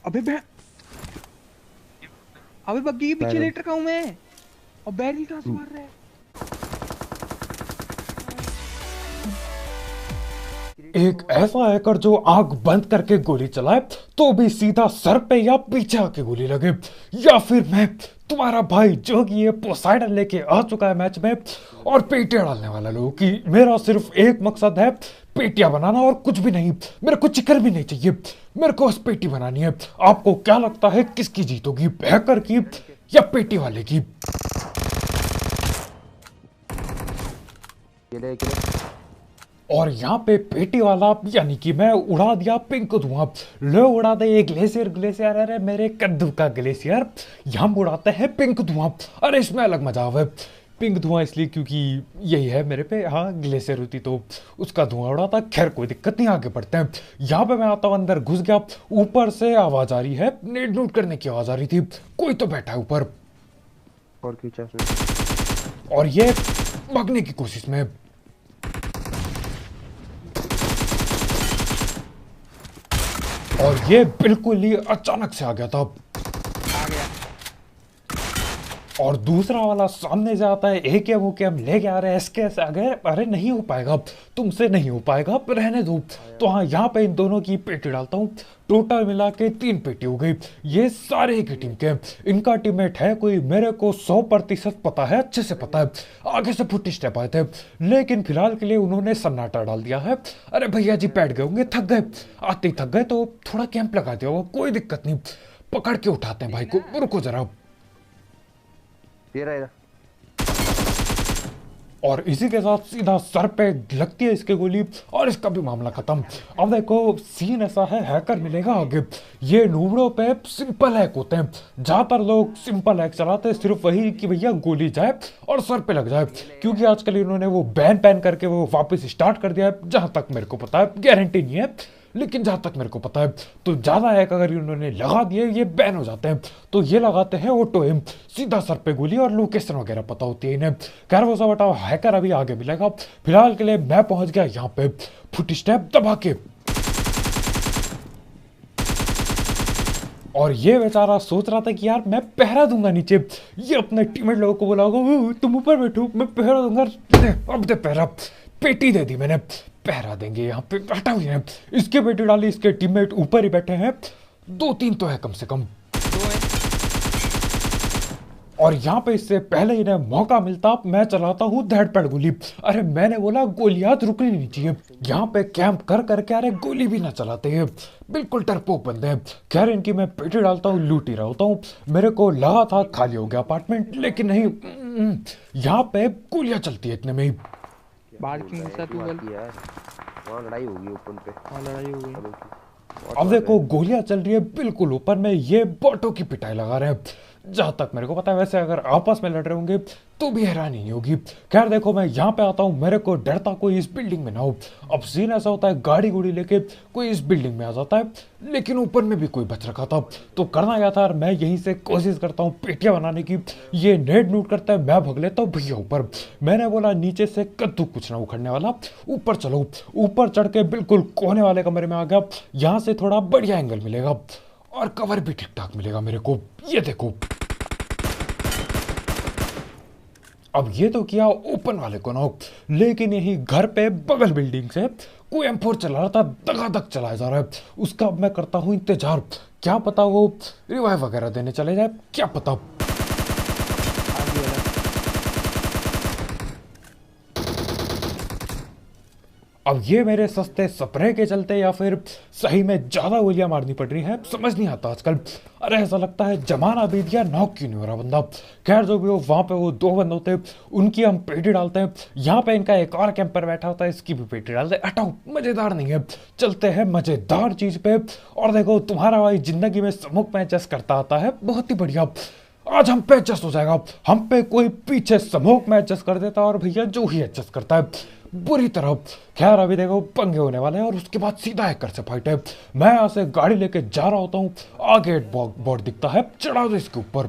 अबे मैं, अबे बग्गी के पीछे लेट रखा हूँ मैं, और बैरल कहाँ से मार रहा है? एक ऐसा हैकर जो आंख बंद करके गोली चलाए तो भी सीधा सर पे या पीछे आके गोली लगे, या फिर मैं तुम्हारा भाई जो कि ये पोसाइडन लेके आ चुका है मैच में और पेटियां डालने वाला लोग कि मेरा सिर्फ एक मकसद है पेटियां बनाना और कुछ भी नहीं, मेरे को चिकन भी नहीं चाहिए, मेरे को बस पेटी बनानी है। आपको क्या लगता है किसकी जीत होगी, हैकर की या पेटी वाले की? और यहाँ पे पेटी वाला यानी कि मैं उड़ा दिया पिंक धुआं, लोग उड़ाते ये ग्लेशियर ग्लेशियर, अरे मेरे कद्दू का ग्लेशियर, यहाँ उड़ाते हैं पिंक धुआं। अरे इसमें अलग मजा है, पिंक धुआं इसलिए क्योंकि यही है मेरे पे, हाँ ग्लेशियर होती तो उसका धुआं उड़ाता। खैर कोई दिक्कत नहीं, आगे बढ़ते हैं। यहाँ पे मैं आता हूँ, अंदर घुस गया, ऊपर से आवाज आ रही है, नेट नोट करने की आवाज आ रही थी, कोई तो बैठा है ऊपर और खींचा उसने। और ये भागने की कोशिश में। और ये बिल्कुल ही अचानक से आ गया था। आ गया। और दूसरा वाला सामने से आता है, एक या वो के हम लेके आ रहे हैं, इसके से आ गए, अरे नहीं हो पाएगा तुमसे, नहीं हो पाएगा, रहने दो। तो हाँ यहाँ पे इन दोनों की पेटी डालता हूँ, टोटल मिला के 3 पेटी हो गई। ये सारे एक ही टीम के, इनका टीममेट है कोई, मेरे को 100% पता है, अच्छे से पता है, आगे से फुट स्टेप आए थे, लेकिन फिलहाल के लिए उन्होंने सन्नाटा डाल दिया है। अरे भैया जी बैठ गए होंगे, थक गए, आते ही थक गए तो थोड़ा कैंप लगा दिया होगा, कोई दिक्कत नहीं, पकड़ के उठाते हैं भाई को, रुको जरा। ये रहा। और इसी के साथ सीधा सर पे लगती है इसके गोली और इसका भी मामला खत्म। अब देखो सीन ऐसा है, हैकर मिलेगा आगे, ये नूबड़ों पे सिंपल हैक होते हैं, ज्यादातर लोग सिंपल हैक चलाते हैं, सिर्फ वही कि भैया गोली जाए और सर पे लग जाए, क्योंकि आजकल इन्होंने वो बैन पैन करके वो वापस स्टार्ट कर दिया है, जहां तक मेरे को पता है, गारंटी नहीं है लेकिन जहां तक मेरे को पता है तो ज्यादा हैक अगर इन्होंने लगा दिए ये बैन हो जाते हैं। तो ये लगाते हैं ऑटो एम, सीधा सर पे गोली और लोकेशन वगैरह पता होती है इन्हें। खैर वो सब हटाओ, हैकर अभी आगे मिलेगा, फिलहाल के लिए मैं पहुंच गया यहाँ पे, फुट स्टेप दबा के। और ये बेचारा सोच रहा था कि यार मैं पहरा दूंगा नीचे, ये अपने टीममेट लोगों को बोलाओगे तुम ऊपर बैठो मैं पहरा दूंगा, अब दे पहरा, पेटी दे दी मैंने, पहरा देंगे यहाँ पे, हटाओ ये, इसके पेटी डाली, इसके टीममेट ऊपर ही बैठे हैं, 2-3 तो है कम से कम। दो है। और यहाँ पे इससे पहले इन्हें मौका मिलता मैं चलाता हूँ धड़ पैड़ गोली, अरे मैंने बोला गोलियात रुकनी नहीं चाहिए, यहाँ पे कैंप कर करके अरे गोली भी ना चलाते हैं, बिल्कुल डरपोक बंदे हैं। खैर इनकी मैं पेटी डालता हूँ, लूट ही रहा होता हूँ, मेरे को लगा था खाली हो गया अपार्टमेंट, लेकिन नहीं, यहाँ पे गोलियां चलती है इतने में ही। बाहर क्यों घुसा तू बोल? यार वहाँ लड़ाई होगी ओपन पे। हाँ लड़ाई हो गई। चलो अब देखो गोलियां चल रही है बिल्कुल ऊपर में, ये बॉटों की पिटाई लगा रहे हैं, जहां तक मेरे को पता है, वैसे अगर आपस में लड़ रहे होंगे तो भी हैरानी नहीं होगी। खैर देखो मैं यहाँ पे आता हूँ, मेरे को डरता कोई इस बिल्डिंग में ना हो, अब सीन ऐसा होता है गाड़ी गुड़ी लेके कोई इस बिल्डिंग में आ जाता है, लेकिन ऊपर में भी कोई बच रखा था, तो करना क्या था, मैं यहीं से कोशिश करता हूँ पेटियां बनाने की, ये नेट नूट करता है, मैं भग लेता हूँ भैया ऊपर, मैंने बोला नीचे से कद्दू कुछ ना उखड़ने वाला, ऊपर चलो, ऊपर चढ़ के बिल्कुल कोने वाले कमरे में आ गया, यहाँ से थोड़ा बढ़िया एंगल मिलेगा और कवर भी ठीक ठाक मिलेगा मेरे को, ये देखो। अब ये तो किया ओपन वाले को नॉक, लेकिन यही घर पे बगल बिल्डिंग से कोई M4 चला रहा था, दगादग चलाया जा रहा है, उसका अब मैं करता हूँ इंतजार, क्या पता वो रिवाइव वगैरह देने चले जाए, क्या पता। आगे वाला। अब ये मेरे सस्ते स्प्रे के चलते या फिर सही में ज्यादा गोलियां मारनी पड़ रही हैं, समझ नहीं आता आजकल, अरे ऐसा लगता है जमाना बीत गया, नॉक क्यों नहीं हो रहा बंदा। खैर जो भी हो, वहां पे वो 2 बंदे होते हैं, उनकी हम पेटी डालते हैं, यहाँ पे इनका एक और कैंपर बैठा होता है, इसकी भी पेटी डालते हैं, हटाओ मजेदार नहीं है, चलते हैं मजेदार चीज पे। और देखो तुम्हारा भाई जिंदगी में स्मोक मैचेस करता आता है, बहुत ही बढ़िया, आज हम पे एडजस्ट हो जाएगा, हम पे कोई पीछे स्मोक में एडजस्ट कर देता है और भैया जो ही एडजस्ट करता है बुरी तरह। खैर अभी देखो पंगे होने वाले हैं और उसके बाद सीधा हैकर से फाइट है, मैं यहाँ से गाड़ी लेके जा रहा होता हूँ, आगे बोर्ड दिखता है, चढ़ा दो इसके ऊपर।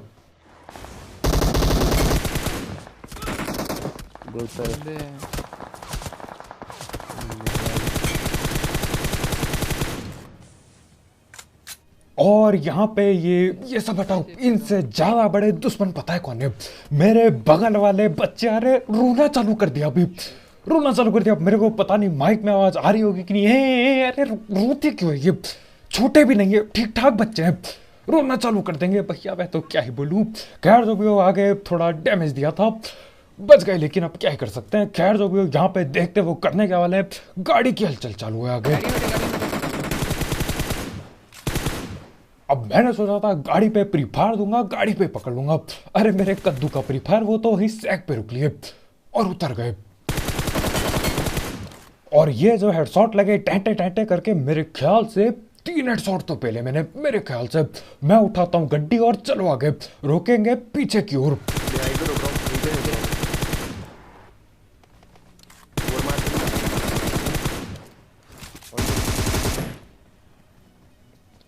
बंदे हैं। और यहाँ पे ये सब हटाओ, इनसे ज्यादा बड़े दुश्मन पता है कौन है? मेरे बगल वाले बच्चे। अरे रोना चालू कर दिया अभी, रोना चालू कर दिया। मेरे को पता नहीं माइक में आवाज आ रही होगी कि नहीं। अरे रोते क्यों है ये? छोटे भी नहीं है, ठीक ठाक बच्चे हैं, रोना चालू कर देंगे भैया। मैं तो क्या ही बोलूं। खैर जो भी हो, आगे थोड़ा डैमेज दिया था, बच गए, लेकिन अब क्या ही कर सकते हैं। खैर जो भी हो, यहाँ पे देखते वो करने के वाले हैं। गाड़ी की हलचल चालू है आगे। अब मैंने सोचा था गाड़ी पे प्री फायर दूंगा, गाड़ी पे पकड़ लूंगा। अरे मेरे कद्दू का प्री फायर वो तो वही सैक पे रुक लिए और उतर गए। और ये जो हेडशॉट लगे टैंटे टैंटे करके, मेरे ख्याल से 3 हेडशॉट तो पहले मैंने, मेरे ख्याल से। मैं उठाता हूँ गड्डी और चलो आगे, रोकेंगे पीछे की ओर।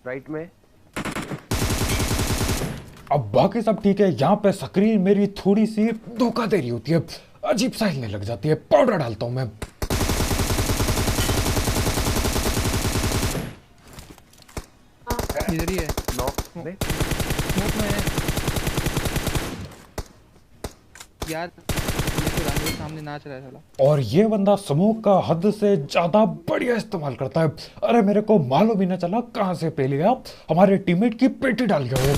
राइट में। अब बाकी सब ठीक है। यहाँ पे स्क्रीन मेरी थोड़ी सी धोखा दे रही होती है, अजीब सा हिलने लग जाती है। पाउडर डालता हूँ मैं। इधर ही है, नॉक में स्मोक में है यार। ये तो रानी के सामने नाच रहा है साला। और ये बंदा स्मोक का हद से ज्यादा बढ़िया इस्तेमाल करता है। अरे मेरे को मालूम ही ना चला कहां से पहले आप हमारे टीममेट की पेटी डाल गया वो।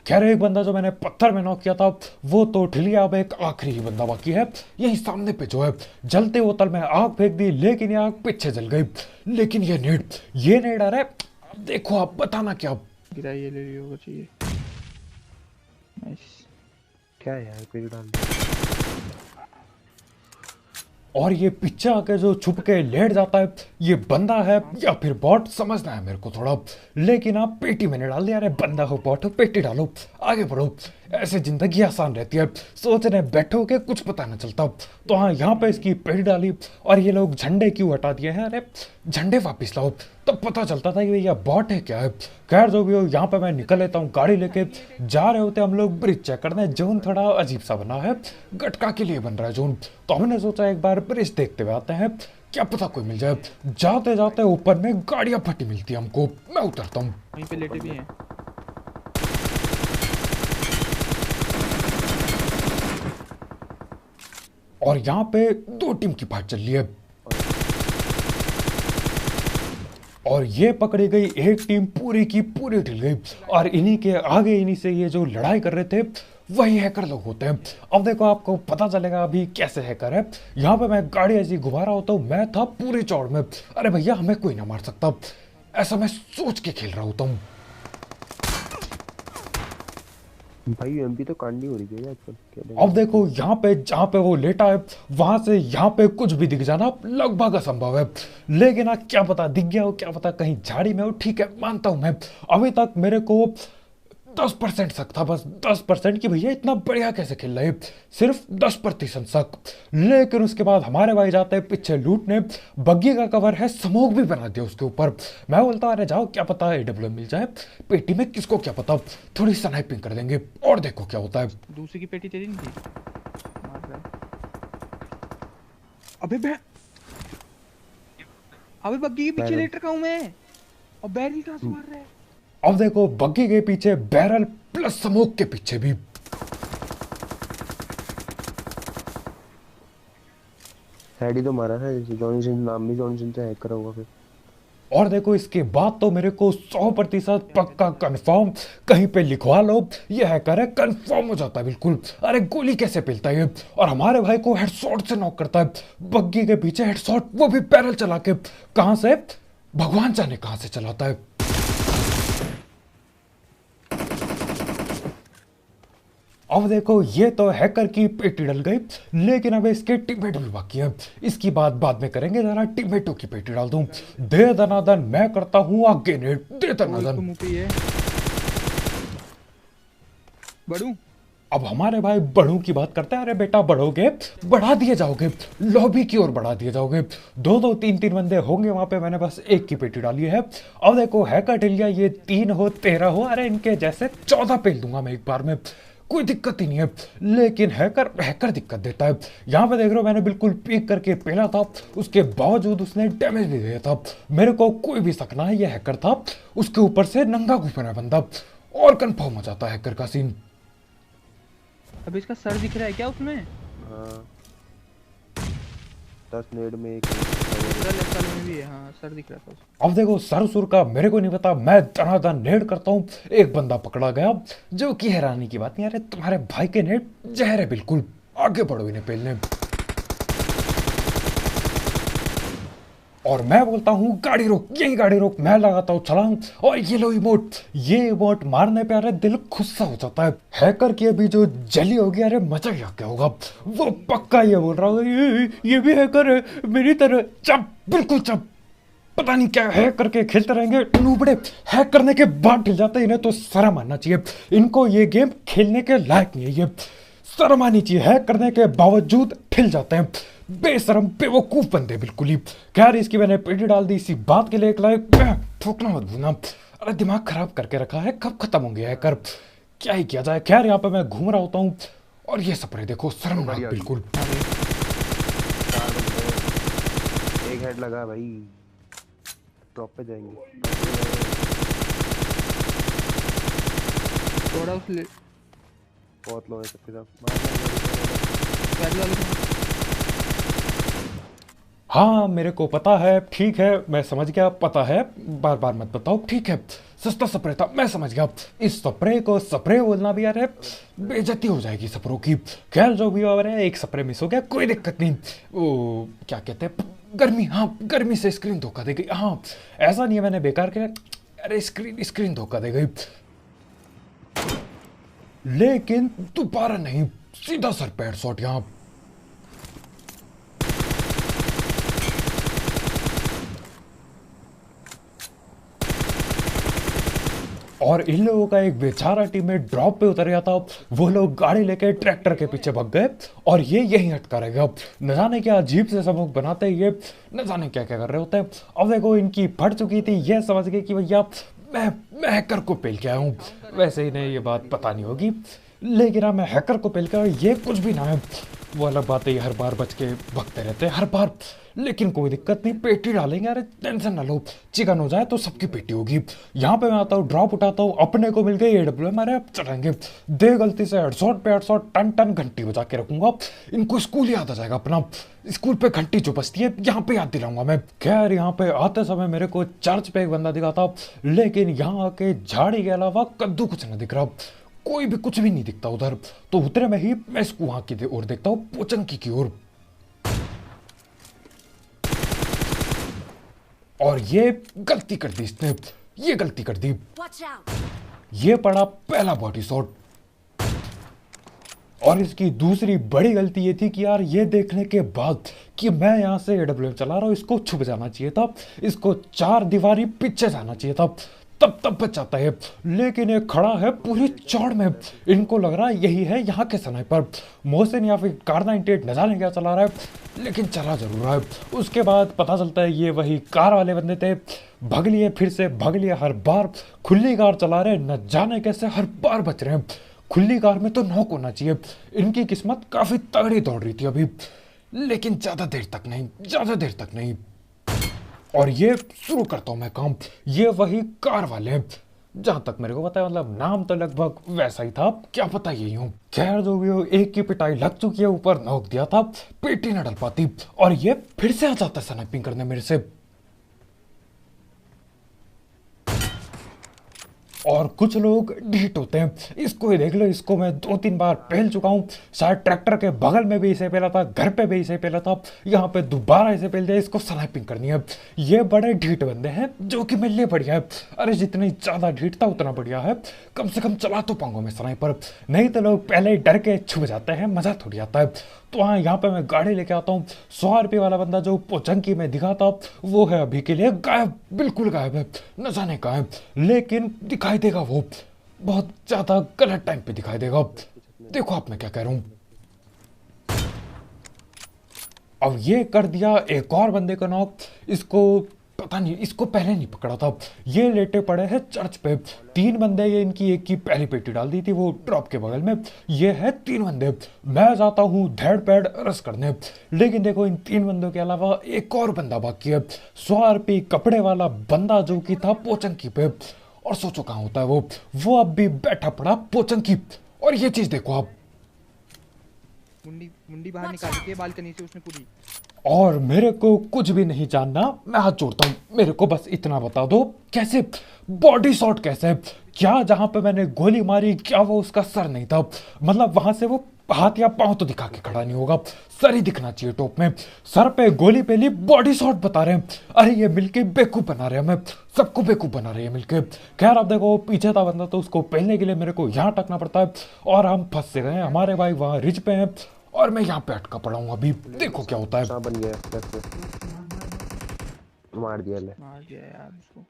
खैर एक बंदा जो मैंने पत्थर में नॉक किया था वो तो ठिलिया। अब एक आखिरी ही बंदा बाकी है, यही सामने पे जो है। जलते बोतल में आग फेंक दी, लेकिन ये आग पीछे जल गई। लेकिन ये नेड आ रहा है। देखो आप बताना क्या। गिरा, ये ले लियो होगा चाहिए। नाइस। क्या है यार, पेड़ डाल। और ये पीछे आके जो छुप के लेट जाता है, ये बंदा है या फिर बॉट समझना है मेरे को थोड़ा। लेकिन आप पेटी में नहीं डाल दिया। अरे बंदा हो बॉट हो, पेटी डालो, आगे बढ़ो। ऐसे जिंदगी आसान रहती है, सोचने बैठो के कुछ पता न चलता। तो हाँ, यहाँ पे इसकी पेटी डाली। और ये लोग झंडे क्यों हटा दिए हैं? अरे झंडे वापिस लाओ, तब पता चलता था कि भैया बॉट है क्या है। खैर जो भी हो, यहाँ पे मैं निकल लेता हूँ गाड़ी लेके। जा रहे होते हम लोग ब्रिज चेक करने। जोन थोड़ा अजीब सा बना है, गटका के लिए बन रहा है जोन। तो हमने सोचा एक बार ब्रिज देखते हुए आते हैं, क्या पता कोई मिल जाए। जाते जाते ऊपर में गाड़ियां फटी मिलती है हमको। मैं उतरता हूँ। वहीं पे लेटे भी हैं। और यहाँ पे 2 टीम की फाइट चल रही है। और ये पकड़ी गई एक टीम पूरी की पूरी ढल गई। और इन्हीं के आगे, इन्हीं से ये जो लड़ाई कर रहे थे वही हैकर लोग होते हैं। अब देखो आपको पता चलेगा अभी कैसे हैकर है। यहाँ पे मैं गाड़ी ऐसी घुमा रहा होता हूँ, मैं था पूरी चौड़ में। अरे भैया हमें कोई ना मार सकता, ऐसा मैं सोच के खेल रहा होता हूँ। भाई एमपी तो कांडी हो रही है आजकल। अब देखो यहाँ पे जहाँ पे वो लेटा है, वहां से यहाँ पे कुछ भी दिख जाना लगभग असंभव है। लेकिन क्या पता दिख गया हो, क्या पता कहीं झाड़ी में हो। ठीक है मानता हूं मैं, अभी तक मेरे को 10% शक था, बस 10% कि भैया इतना बढ़िया कैसे खेल रहे, सिर्फ 10% शक। लेकिन उसके बाद हमारे भाई जाते हैं पीछे लूटने। बग्गी का कवर है, स्मोक भी बना दिया उसके ऊपर। मैं बोलता अरे जाओ, क्या पता AWM मिल जाए पेटी में, किसको क्या पता, थोड़ी स्नाइपिंग कर देंगे और देखो क्या होता है। दूसरी की पेटी तेरी नहीं थी? मार रहा है। अबे बग्गी के पीछे लेट रखा हूं मैं, और बैरल कहां से मार रहा है? अब देखो बग्गी के पीछे बैरल प्लस स्मोक के पीछे भी। हेड ही तो मारा है, जैसे जॉनी सिंह नाम भी जॉनी सिंह से हैक करा होगा फिर। और देखो इसके बाद तो मेरे को 100% पक्का कंफर्म, कहीं पे लिखवा लो ये हैकर है, कंफर्म हो जाता है बिल्कुल। अरे गोली कैसे पेलता है ये, और हमारे भाई को हेडशॉट से नॉक करता है। बग्गी के पीछे हेडशॉट, वो भी पैरल चला के। कहां से, भगवान जाने कहां से चलाता है। अब देखो ये तो हैकर की पेटी डल गई, लेकिन अब इसके टीममेट भी बाकी है। इसकी बात बाद में करेंगे, जरा टीममेटों की पेटी डाल दूं। दे दनादन मैं करता हूं आगे नेट, दे दनादन। मुंह पे है बड़ू। अब हमारे भाई बड़ों की बात करते हैं। अरे बेटा बढ़ोगे, बढ़ा दिए जाओगे, लॉबी की ओर बढ़ा दिए जाओगे। 2-2 3-3 बंदे होंगे वहां पे, मैंने बस एक की पेटी डाली है। अब देखो हैकर ढिल गया, ये 3 हो 13 हो, अरे इनके जैसे 14 पेल दूंगा मैं एक बार में। कोई दिक्कत ही नहीं है। लेकिन हैकर हैकर दिक्कत देता है। यहाँ पे देख रहे हो मैंने बिल्कुल पीक करके पेला था, उसके बावजूद उसने डैमेज भी दिया था। मेरे को कोई भी शक ना है ये हैकर था, उसके ऊपर से नंगा घूम रहा बंदा, और कंफर्म हो जाता है हैकर का सीन। अब इसका सर दिख रहा है क्या उसमें? हाँ 10 नेड में एक लेफ्ट साइड में भी है। हाँ सर दिख रहा था उसका। अब देखो सर सुर का मेरे को नहीं पता, मैं दनादन नेड करता हूँ, एक बंदा पकड़ा गया, जो कि हैरानी की बात नहीं। अरे तुम्हारे भाई के नेड जहर है बिल्कुल, आगे बढ़ो इन्हें पेलने। और मैं बोलता हूँ गाड़ी रोक, यही गाड़ी रोक, मैं लगाता हूँ छलांग, और ये लो इमोट। ये इमोट मारने पे अरे दिल खुश सा हो जाता है। हैकर की अभी जो जली होगी, अरे मजा ही आ गया होगा। वो पक्का ये बोल रहा होगा ये भी हैकर है मेरी तरह। चुप, बिल्कुल चुप, पता नहीं क्या है करके खेलते रहेंगे नूबड़े। हैक करने के बाद हिल जाते हैं, इन्हें तो शर्म आना चाहिए। इनको ये गेम खेलने के लायक नहीं है, ये शर्म आनी चाहिए। हैक करने के बावजूद ठिल जाते हैं, बेशरम बेवकूफ बंदे बिल्कुल ही। खैर इसकी मैंने पेटी डाल दी इसी बात के लिए एक लाइक, ठोकना मत भूलना। अरे दिमाग खराब करके रखा है, कब खत्म होंगे हैकर, क्या ही किया जाए। खैर यहाँ पे मैं घूम रहा होता हूँ, और ये स्प्रे देखो शर्मनाक बिल्कुल। 4 बंदे, एक हेड लगा भाई, टॉप पे जाएंगे। थोड़ा उस बहुत लो है सबके साथ। पैदल वाले हाँ मेरे को पता है, ठीक है मैं समझ गया, पता है, बार बार मत बताओ, ठीक है। सस्ता स्प्रे था, मैं समझ गया। इस स्प्रे को स्प्रे बोलना भी यार है, बेइज्जती हो जाएगी स्प्रो की। खैर जो भी हो रहा है, एक स्प्रे मिस हो गया, कोई दिक्कत नहीं। वो क्या कहते हैं, गर्मी, हाँ गर्मी से स्क्रीन धोखा दे गई। हाँ ऐसा नहीं है मैंने बेकार किया, अरे स्क्रीन धोखा दे गई। लेकिन दोबारा नहीं, सीधा सर पे हेडशॉट यहाँ। और इन लोगों का एक बेचारा टीममेट ड्रॉप पे उतर गया था। वो लोग गाड़ी लेके ट्रैक्टर के पीछे भाग गए, और ये यहीं अटका रहेगा। न जाने क्या अजीब से सबक बनाते हैं ये, न जाने क्या क्या कर रहे होते हैं। अब देखो इनकी फट चुकी थी, ये समझ गए कि भैया मैं हैकर को पेल के आया हूँ। वैसे इन्हें ये बात पता नहीं होगी, लेकिन हाँ मैं हैकर को पेल के आया, ये कुछ भी ना है। वो अलग बात है, ये हर बार बच के भगते रहते हैं हर बार। लेकिन कोई दिक्कत नहीं, पेटी डालेंगे, अरे टेंशन ना लो। चिकन हो जाए तो सबकी पेटी होगी। यहाँ पे मैं आता हूँ, ड्रॉप उठाता हूँ, अपने को मिल गई AWM, अरे अब चलेंगे। दे गलती से हेडशॉट पे हेडशॉट, टन टन घंटी बजा के रखूंगा। इनको स्कूल याद आ जाएगा अपना, स्कूल पे घंटी जो बजती है यहाँ पे याद दिलाऊंगा मैं। खैर यहाँ पे आते समय मेरे को चर्च पे एक बंदा दिखा था, लेकिन यहाँ आके झाड़ी के अलावा कद्दू कुछ नहीं दिख रहा, कोई भी कुछ भी नहीं दिखता उधर। तो उतरे में ही मैं इसको वहां की ओर देखता हूँ, पोचंकी की ओर। और ये गलती कर दी इसने, ये गलती कर दी। ये पड़ा पहला बॉडी शॉट। और इसकी दूसरी बड़ी गलती ये थी कि यार ये देखने के बाद कि मैं यहाँ से AWM चला रहा हूँ, इसको छुप जाना चाहिए था, इसको 4 दीवारी पीछे जाना चाहिए था, तब बच जाता है। लेकिन ये खड़ा है पूरी चौड़ में, इनको लग रहा है यही है यहाँ के स्नाइपर। मोहसिन या फिर कार 98 न जाने क्या चला रहा है, लेकिन चला जरूर रहा है। उसके बाद पता चलता है ये वही कार वाले बंदे थे। भग लिए, फिर से भग लिए, हर बार खुली कार चला रहे, न जाने कैसे हर बार बच रहे हैं। खुली कार में तो नॉक होना चाहिए। इनकी किस्मत काफी तगड़ी दौड़ रही थी अभी, लेकिन ज्यादा देर तक नहीं। और ये शुरू करता हूं मैं काम, ये वही कार वाले हैं, जहां तक मेरे को पता है, मतलब नाम तो लगभग वैसा ही था, क्या पता यही हूं। खैर जो भी हो, एक की पिटाई लग चुकी है, ऊपर नोक दिया था, पेटी न डल पाती, और ये फिर से आ जाता है स्नाइपिंग करने मेरे से। और कुछ लोग ढीठ होते हैं, इसको ही देख लो, इसको मैं 2-3 बार पहल चुका हूँ। शायद ट्रैक्टर के बगल में भी इसे पहला था, घर पे भी इसे पहला था, यहाँ पे दोबारा इसे पहल दिया। इसको स्नाइपिंग करनी है। ये बड़े ढीठ बंदे हैं, जो कि मेरे लिए बढ़िया है। अरे जितनी ज्यादा ढीठ था उतना बढ़िया है, कम से कम चला तो पाऊंगा मैं स्नाइपर, नहीं तो लोग पहले ही डर के छुप जाते हैं, मजा थोड़ी आता है। तो हाँ यहाँ पे मैं गाड़ी लेके आता हूँ। 100 रुपये वाला बंदा जो पोचंकी में दिखा था, वो है अभी के लिए गायब, बिल्कुल गायब है, न जाने कहाँ है। लेकिन दिखाई देगा, वो बहुत ज्यादा गलत टाइम पे दिखाई देगा। देखो आप मैं क्या कह रहा हूँ। अब ये कर दिया एक और बंदे का नॉक, इसको पता नहीं इसको पहले नहीं पकड़ा था। ये लेटे पड़े हैं चर्च पे। 3 बंदे, ये इनकी एक की पहली पेटी डाल दी थी वो ड्रॉप के बगल में। ये है 3 बंदे। मैं जाता हूँ धैड़ पैड़ रस करने, लेकिन देखो इन 3 बंदों के अलावा एक और बंदा बाकी है। 100 रुपये कपड़े वाला बंदा जो कि था पोचंकी पे। और सोचो कहाँ होता है वो अब भी बैठा पड़ा पोचंकी। और ये चीज देखो आप, मुंडी मुंडी बाहर निकाली थी बालकनी से उसने पूरी। और मेरे को कुछ भी नहीं जानना, मैं हाथ जोड़ता हूँ। मेरे को बस इतना बता दो, कैसे बॉडी शॉट कैसे, क्या जहां पे मैंने गोली मारी क्या वो उसका सर नहीं था? मतलब वहां से वो हाथ या पांव तो दिखा के खड़ा नहीं होगा, सर ही दिखना चाहिए टॉप में। सर पे गोली पे ली, बॉडी शॉट बता रहे हैं। अरे ये मिलके बेवकूफ बना रहे हैं, हमें सबको बेवकूफ बना रहे हैं मिलके। खैर अब देखो पीछे था बंदा, तो उसको पहनने के लिए मेरे को यहाँ टकना पड़ता है और हम फंस से गए। हमारे भाई वहाँ रिज पे हैं और मैं यहाँ पे अटका पड़ा हूँ। अभी देखो क्या होता है। बन गया मार दिया यार उसको।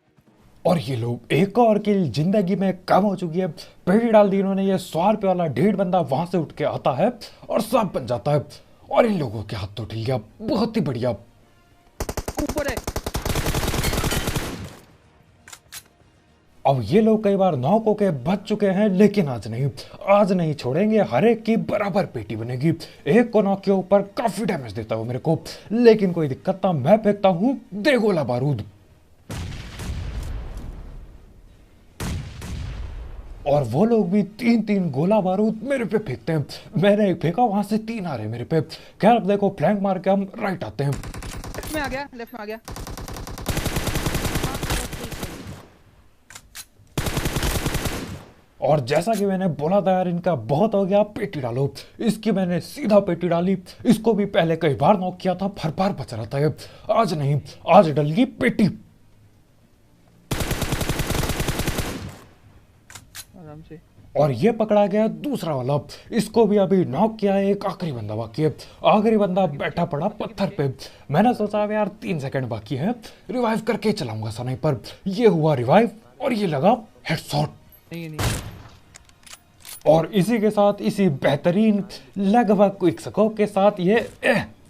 और ये लोग एक और किल जिंदगी में कम हो चुकी है। पेटी डाल दी इन्होंने। ये 100 रुपये वाला 1.5 बंदा वहां से उठ के आता है और सब बन जाता है। और इन लोगों के हाथ तो ठीक गया, बहुत ही बढ़िया। ऊपर है। अब ये लोग कई बार नौकों के बच चुके हैं, लेकिन आज नहीं छोड़ेंगे। हर एक की बराबर पेटी बनेगी। एक को नौक के ऊपर काफी डैमेज देता है मेरे को, लेकिन कोई दिक्कत ना, मैं फेंकता हूं दे गोला बारूद। और वो लोग भी 3-3 गोला बारूद मेरे पे फेंकते हैं। मैंने एक फेंका, वहां से 3 आ रहे मेरे पे। खैर अब देखो फ्लैंक मार के हम राइट आते हैं। लेफ्ट में आ गया। और जैसा कि मैंने बोला था यार, इनका बहुत हो गया, पेटी डालो। इसकी मैंने सीधा पेटी डाली। इसको भी पहले कई बार नॉक किया था, हर बार बच रहा था ये। आज नहीं, आज डल गई पेटी। आराम से। और ये पकड़ा गया दूसरा वाला। इसको भी अभी नॉक किया है। एक आखिरी बंदा बाकी है। आखिरी बंदा बैठा पड़ा पत्थर पे। मैंने सोचा यार 3 सेकंड बाकी है, रिवाइव करके चलाऊंगा स्नाइपर। ये हुआ रिवाइव और ये लगा हेडशॉट। नहीं। और इसी के साथ, इसी बेहतरीन लगभग क्विक स्कोप के साथ ये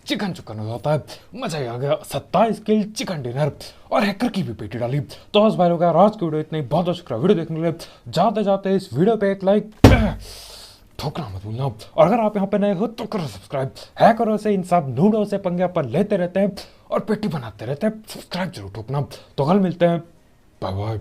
चिकन चुकन हो जाता है। मजा ही आ गया। 27 किल चिकन डिनर और हैकर की भी पेटी डाली। तो बस भाई लोग यार, आज की वीडियो इतनी। बहुत बहुत शुक्रिया वीडियो देखने के लिए। जाते जाते इस वीडियो पे एक लाइक ठोकना मत भूलना। और अगर आप यहाँ पे नए हो तो करो सब्सक्राइब। हैकरों से इन सब नूडों से पंगे अपन लेते रहते हैं और पेटी बनाते रहते हैं। सब्सक्राइब जरूर ठोकना। तो कल मिलते हैं, बाय बाय।